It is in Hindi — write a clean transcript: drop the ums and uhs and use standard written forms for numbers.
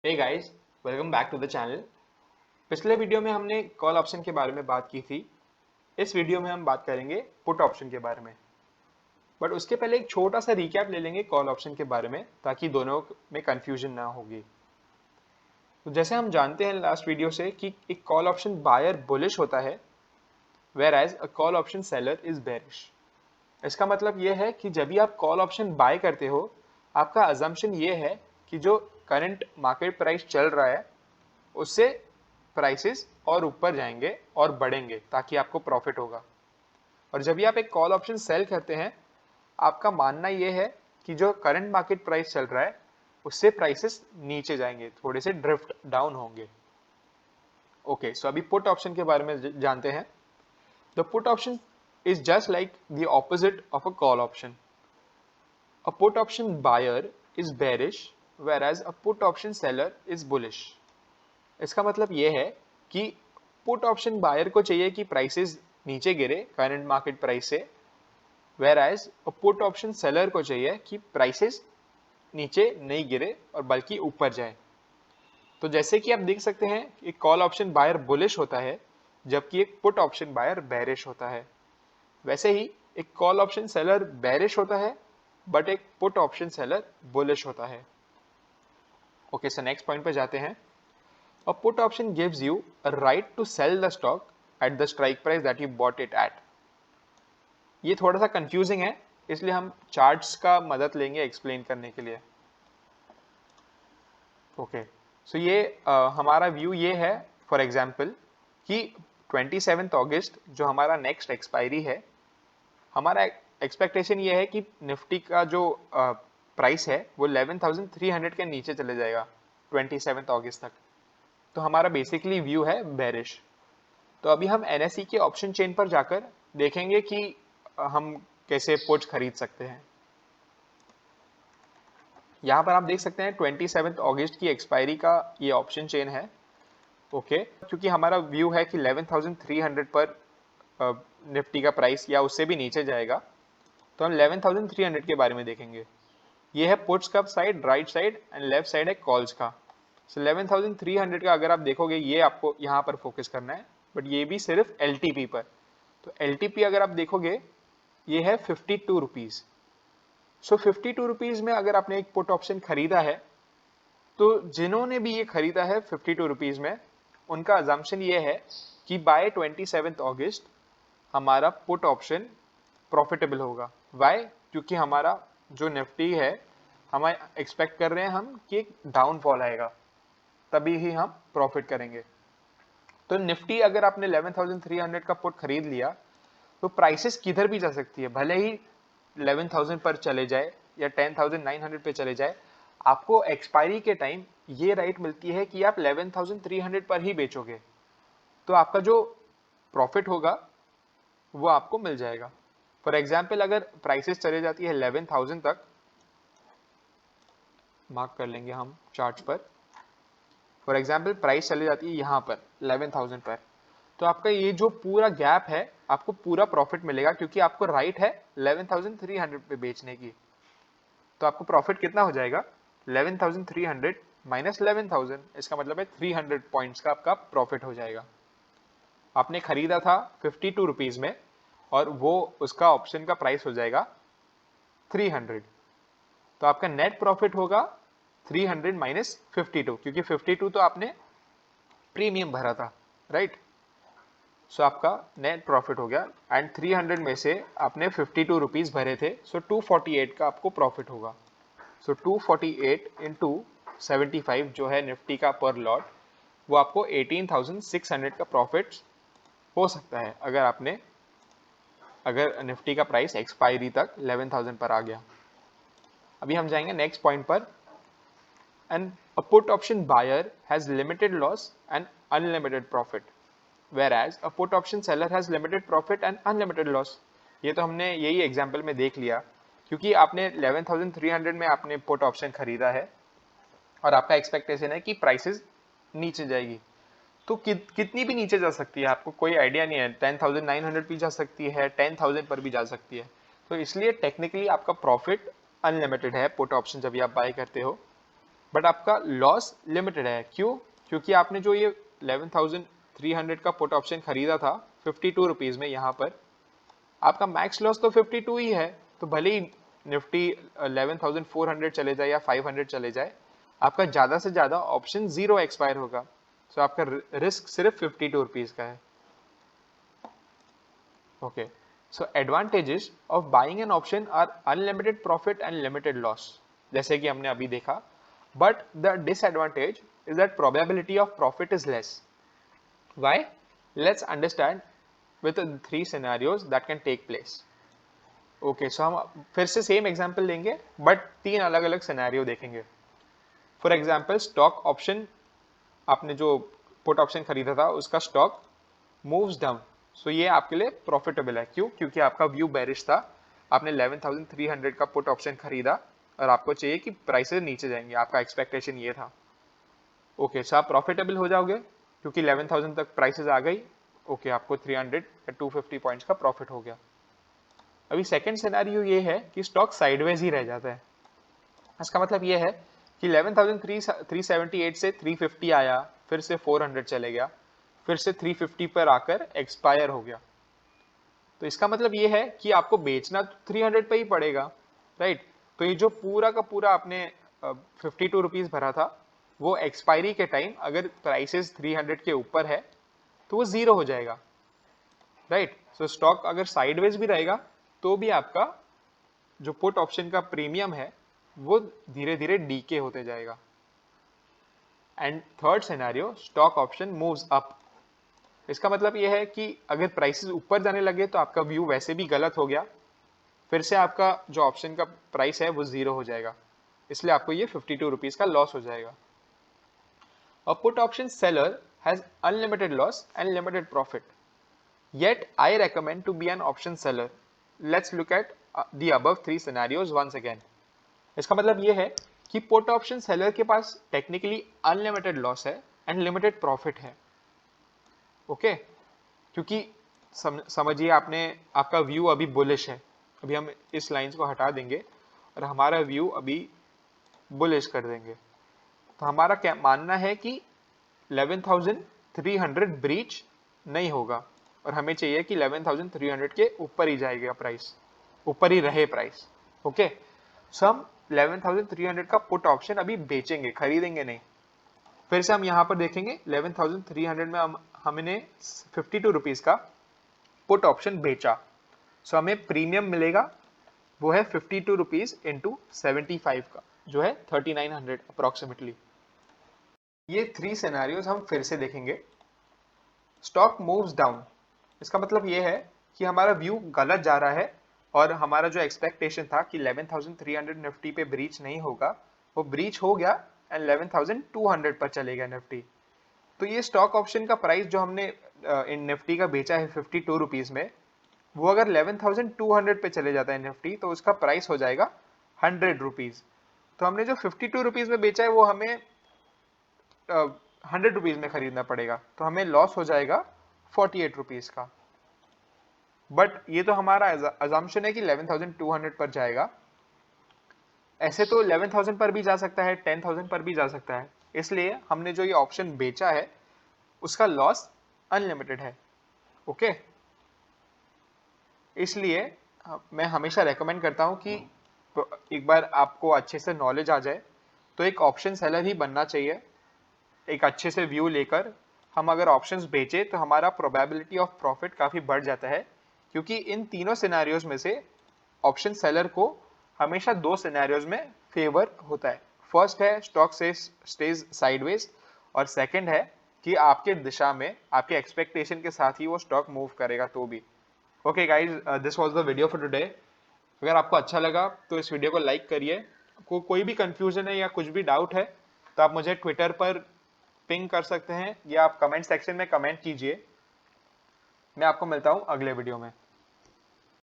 Hey guys, welcome back to the channel. पिछले वीडियो में हमने कॉल ऑप्शन के बारे में बात की थी। इस वीडियो में हम बात करेंगे पुट ऑप्शन के बारे में। बट उसके पहले एक छोटा सा रिकैप ले लेंगे कॉल ऑप्शन के बारे में, ताकि दोनों में कंफ्यूजन ना होगी। तो जैसे हम जानते हैं लास्ट वीडियो से कि एक कॉल ऑप्शन बायर बुलिश होता है, whereas a call option seller is bearish. इसका मतलब ये है कि जब भी आप कॉल ऑप्शन बाय करते हो, आपका अजम्पशन ये है कि जो करंट मार्केट प्राइस चल रहा है उससे प्राइसेस और ऊपर जाएंगे और बढ़ेंगे, ताकि आपको प्रॉफिट होगा। और जब भी आप एक कॉल ऑप्शन सेल करते हैं, आपका मानना यह है कि जो करंट मार्केट प्राइस चल रहा है उससे प्राइसेस नीचे जाएंगे, थोड़े से ड्रिफ्ट डाउन होंगे। ओके, सो अभी पुट ऑप्शन के बारे में जानते हैं। The put option is just like the opposite of a call option. A put option buyer is bearish, whereas a put option seller is bullish. इसका मतलब ये है कि पुट ऑप्शन बायर को चाहिए कि प्राइसेस नीचे गिरे करंट मार्केट प्राइस से, whereas put option seller को चाहिए कि प्राइसेस नीचे नहीं गिरे और बल्कि ऊपर जाए। तो जैसे कि आप देख सकते हैं, एक कॉल ऑप्शन बायर बुलिश होता है जबकि एक पुट ऑप्शन बायर बेरिश होता है। वैसे ही एक कॉल ऑप्शन सेलर बेरिश होता है बट एक पुट ऑप्शन सेलर बुलिश होता है। ओके, सो नेक्स्ट पॉइंट पे जाते हैं। A put option gives you a right to sell the stock at the strike price that you bought it at. ये थोड़ा सा कंफ्यूजिंग है, इसलिए हम चार्ट्स का मदद लेंगे एक्सप्लेन करने के लिए। ओके, सो ये हमारा व्यू ये है, फॉर एग्जांपल कि 27 अगस्त जो हमारा नेक्स्ट एक्सपायरी है, हमारा एक्सपेक्टेशन ये है कि निफ्टी का जो प्राइस है वो 11,300 के नीचे चले जाएगा 27 अगस्त तक। तो हमारा बेसिकली व्यू है बेरिश। तो अभी हम एनएसई के ऑप्शन चेन पर जाकर देखेंगे कि हम कैसे पुट खरीद सकते हैं। यहाँ पर आप देख सकते हैं 27 अगस्त की एक्सपायरी का ये ऑप्शन चेन है। ओके, क्योंकि हमारा व्यू है कि 11,300 पर निफ्टी का प्राइस या उससे भी नीचे जाएगा, तो हम 11,300 के बारे में देखेंगे। ये है पुट्स का side, right side, and left side है कॉल्स का। सो 11,300 का अगर आप देखोगे, ये आपको यहाँ पर फोकस करना है, बट ये भी सिर्फ एलटीपी पर। तो एलटीपी अगर आप देखोगे, ये है 52 रुपीज। सो 52 रुपीज में अगर आपने एक पुट ऑप्शन खरीदा है, तो जिन्होंने भी ये खरीदा है 52 रुपीज में, उनका अजम्पशन ये है कि बाय 27 अगस्त हमारा पुट ऑप्शन प्रॉफिटेबल होगा। वाई? क्योंकि हमारा जो निफ्टी है, हम एक्सपेक्ट कर रहे हैं हम कि एक डाउनफॉल आएगा, तभी ही हम प्रॉफिट करेंगे। तो निफ्टी अगर आपने 11,300 का पुट खरीद लिया, तो प्राइसेस किधर भी जा सकती है, भले ही 11,000 पर चले जाए या 10,900 पे चले जाए, आपको एक्सपायरी के टाइम ये राइट मिलती है कि आप 11,300 पर ही बेचोगे। तो आपका जो प्रॉफिट होगा वो आपको मिल जाएगा। फॉर एग्जाम्पल, अगर प्राइसेस चले जाती है 11,000 तक, मार्क कर लेंगे हम चार्ट पर। फॉर एग्जाम्पल प्राइस चली जाती है यहाँ पर 11,000 पर, तो आपका ये जो पूरा गैप है, आपको पूरा प्रॉफिट मिलेगा, क्योंकि आपको राइट है 11,300 पे बेचने की। तो आपको प्रॉफिट कितना हो जाएगा? 11,300 माइनस 11,000, इसका मतलब है 300 पॉइंट्स का आपका प्रॉफिट हो जाएगा। आपने खरीदा था 52 रुपीज में, और वो उसका ऑप्शन का प्राइस हो जाएगा 300। तो आपका नेट प्रॉफिट होगा 300 माइनस 52, क्योंकि 52 तो आपने प्रीमियम भरा था, राइट। सो आपका नेट प्रॉफिट हो गया, एंड 300 में से आपने 52 रुपीज भरे थे, सो 248 का आपको प्रॉफिट होगा। सो 248 इंटू 75 जो है निफ्टी का पर लॉट, वो आपको 18,600 का प्रॉफिट हो सकता है, अगर निफ्टी का प्राइस एक्सपायरी तक 11,000 पर आ गया। अभी हम जाएंगे नेक्स्ट पॉइंट पर। And a put option buyer has limited loss and unlimited profit, whereas a put option seller has limited profit and unlimited loss. ये तो हमने यही एग्जांपल में देख लिया, क्योंकि आपने 11,300 में आपने पुट ऑप्शन खरीदा है और आपका एक्सपेक्टेशन है कि प्राइसेस नीचे जाएगी। तो कितनी भी नीचे जा सकती है, आपको कोई आइडिया नहीं है। 10,900 भी जा सकती है, 10,000 पर भी जा सकती है। तो इसलिए टेक्निकली आपका प्रॉफिट अनलिमिटेड है पुट ऑप्शन जब भी आप बाय करते हो। बट आपका लॉस लिमिटेड है। क्यों? क्योंकि आपने जो ये 11,300 का पुट ऑप्शन खरीदा था 52 रुपीज में, यहाँ पर आपका मैक्स लॉस तो 52 ही है। तो भले ही निफ्टी 11,400 चले जाए या 500 चले जाए, आपका ज्यादा से ज्यादा ऑप्शन 0 एक्सपायर होगा। तो आपका रिस्क सिर्फ 52 रुपीज का है। Okay, so advantages of buying an option are unlimited profit and limited loss, जैसे कि हमने अभी देखा। But the disadvantage is that probability of profit is less. Why? Let's understand with the 3 scenarios that can take place. Okay, so हम फिर से सेम एग्जांपल लेंगे बट 3 अलग अलग सिनेरियो देखेंगे। फॉर एग्जांपल, स्टॉक ऑप्शन, आपने जो पुट ऑप्शन खरीदा था उसका स्टॉक मूव्स डाउन, सो ये आपके लिए प्रॉफिटेबल है। क्यों? क्योंकि आपका व्यू बेरिश था, आपने 11,300 का पुट ऑप्शन खरीदा और आपको चाहिए कि प्राइसेस नीचे जाएंगे, आपका एक्सपेक्टेशन ये था। ओके, सो आप प्रॉफिटेबल हो जाओगे क्योंकि 11,000 तक प्राइसेस आ गई। ओके, आपको 300 या 250 पॉइंट्स का प्रॉफिट हो गया। अभी सेकंड सिनेरियो ये है कि स्टॉक साइडवेज ही रह जाता है। इसका मतलब ये है कि 11,378 से 350 आया, फिर से 400 चले गया, फिर से 350 पर आकर एक्सपायर हो गया। तो इसका मतलब ये है कि आपको बेचना तो 300 पे ही पड़ेगा, राइट? तो ये जो पूरा का पूरा आपने 52 रुपीज भरा था, वो एक्सपायरी के टाइम अगर प्राइसेस 300 के ऊपर है तो वो 0 हो जाएगा, राइट? सो स्टॉक अगर साइडवेज भी रहेगा तो भी आपका जो पुट ऑप्शन का प्रीमियम है वो धीरे धीरे डीके होते जाएगा। And third scenario, stock option moves up. इसका मतलब यह है कि अगर प्राइसेस ऊपर जाने लगे तो आपका व्यू वैसे भी गलत हो गया, फिर से आपका जो ऑप्शन का प्राइस है वो 0 हो जाएगा, इसलिए आपको ये 52 रुपीज का लॉस हो जाएगा। अ put option seller has unlimited loss and limited profit. Yet I recommend to be an option seller. Let's look at the above 3 scenarios once again. इसका मतलब ये है कि पुट ऑप्शन सेलर के पास टेक्निकली अनलिमिटेड लॉस है एंड लिमिटेड प्रॉफिट है। ओके, क्योंकि समझिए आपने, आपका व्यू अभी बुलिश है, अभी हम इस लाइंस को हटा देंगे और हमारा व्यू अभी बुलिश कर देंगे। तो हमारा क्या मानना है कि 11,300 ब्रीच नहीं होगा और हमें चाहिए कि 11,300 के ऊपर ही जाएगा प्राइस, ऊपर ही रहे प्राइस। ओके, सो हम 11,300 का पुट ऑप्शन अभी बेचेंगे, खरीदेंगे नहीं। फिर से हम यहां पर देखेंगे 11,300 में हमने 52 रुपीज का पुट ऑप्शन बेचा, सो हमें प्रीमियम मिलेगा, वो है 52 रुपीज इंटू 75 का, जो है 3,900 अप्रोक्सीमेटली। ये 3 सिनेरियोस हम फिर से देखेंगे। स्टॉक मूव्स डाउन, इसका मतलब ये है कि हमारा व्यू गलत जा रहा है और हमारा जो एक्सपेक्टेशन था कि 11,300 निफ्टी पे ब्रीच नहीं होगा, वो ब्रीच हो गया एंड 11,200 पर चले गया निफ्टी। तो ये स्टॉक ऑप्शन का प्राइस जो हमने इन निफ्टी का बेचा है 52 रुपीज में, वो अगर 11,200 पे चले जाता है निफ्टी तो उसका प्राइस हो जाएगा 100 रुपीज। तो हमने जो 52 रुपीज में बेचा है वो हमें 100 रुपीज में खरीदना पड़ेगा, तो हमें लॉस हो जाएगा 48 रुपीज का। बट ये तो हमारा अजम्पशन है कि 11,200 पर जाएगा। ऐसे तो 11,000 पर भी जा सकता है, 10,000 पर भी जा सकता है, इसलिए हमने जो ये ऑप्शन बेचा है उसका लॉस अनलिमिटेड है। ओके, इसलिए मैं हमेशा रेकमेंड करता हूं कि एक बार आपको अच्छे से नॉलेज आ जाए तो एक ऑप्शन सेलर ही बनना चाहिए। एक अच्छे से व्यू लेकर हम अगर ऑप्शंस बेचे तो हमारा प्रोबेबिलिटी ऑफ प्रॉफिट काफी बढ़ जाता है, क्योंकि इन तीनों सिनेरियोज में से ऑप्शन सेलर को हमेशा 2 सिनेरियोज में फेवर होता है। फर्स्ट है स्टॉक से स्टेज साइडवेज और सेकंड है कि आपके दिशा में, आपके एक्सपेक्टेशन के साथ ही वो स्टॉक मूव करेगा तो भी। Okay guys, this was the video for today. अगर आपको अच्छा लगा तो इस वीडियो को लाइक करिए। कोई भी कंफ्यूजन है या कुछ भी डाउट है तो आप मुझे ट्विटर पर पिंग कर सकते हैं या आप कमेंट सेक्शन में कमेंट कीजिए। मैं आपको मिलता हूं अगले वीडियो में।